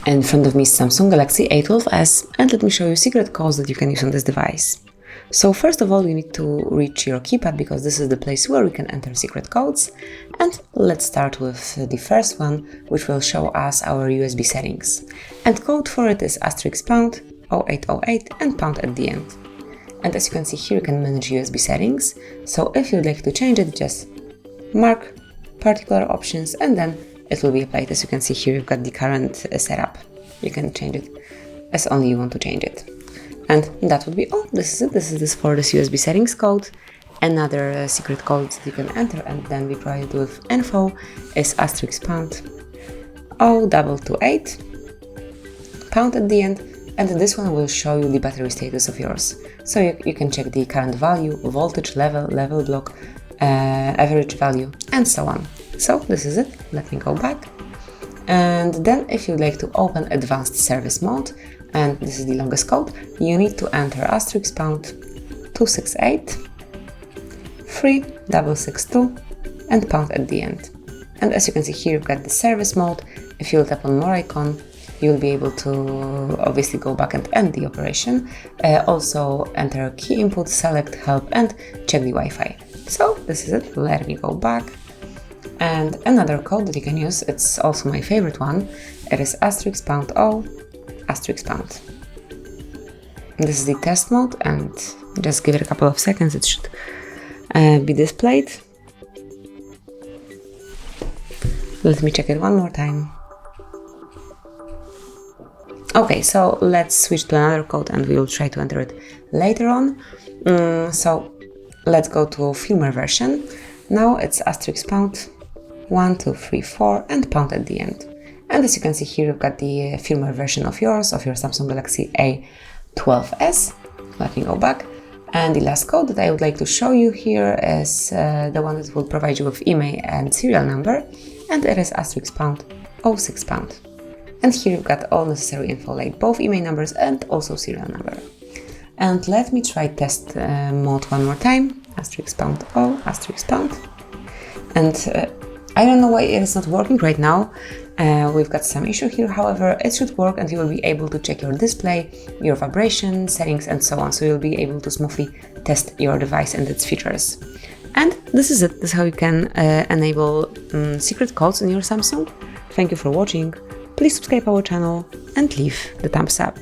In front of me is Samsung Galaxy A12s, and let me show you secret codes that you can use on this device. So first of all, you need to reach your keypad because this is the place where we can enter secret codes. And let's start with the first one, which will show us our USB settings. And code for it is *pound 0808 and pound at the end. And as you can see here, you can manage USB settings. So if you'd like to change it, just mark particular options and then it will be applied. As you can see here, you've got the current setup. You can change it as only you want to change it. And that would be all. This is it. This is for this USB settings code. Another secret code that you can enter and then be provided with info is *pound 0228 pound at the end. And this one will show you the battery status of yours. So you can check the current value, voltage level, level block, average value, and so on. So this is it. Let me go back. And then if you'd like to open advanced service mode, and this is the longest code, you need to enter *pound 268 3662 and pound at the end. And as you can see here, you've got the service mode. If you'll tap on more icon, you'll be able to obviously go back and end the operation. Also enter key input, select help, and check the Wi-Fi. So this is it. Let me go back. And another code that you can use, it's also my favorite one. It is *pound 0 *pound. This is the test mode, and just give it a couple of seconds. It should be displayed. Let me check it one more time. Okay, so let's switch to another code and we will try to enter it later on. So let's go to firmware version. Now it's *pound 1234 and pound at the end. And as you can see here, you've got the firmware version of your Samsung Galaxy A12s. Let me go back. And the last code that I would like to show you here is the one that will provide you with email and serial number. And it is *pound 06 pound. And here you've got all necessary info, like both email numbers and also serial number. And let me try test mode one more time. *pound 0 *pound. And I don't know why it is not working right now. We've got some issue here, however, it should work and you will be able to check your display, your vibration, settings, and so on. So you'll be able to smoothly test your device and its features. And this is it. This is how you can enable secret codes in your Samsung. Thank you for watching. Please subscribe our channel and leave the thumbs up.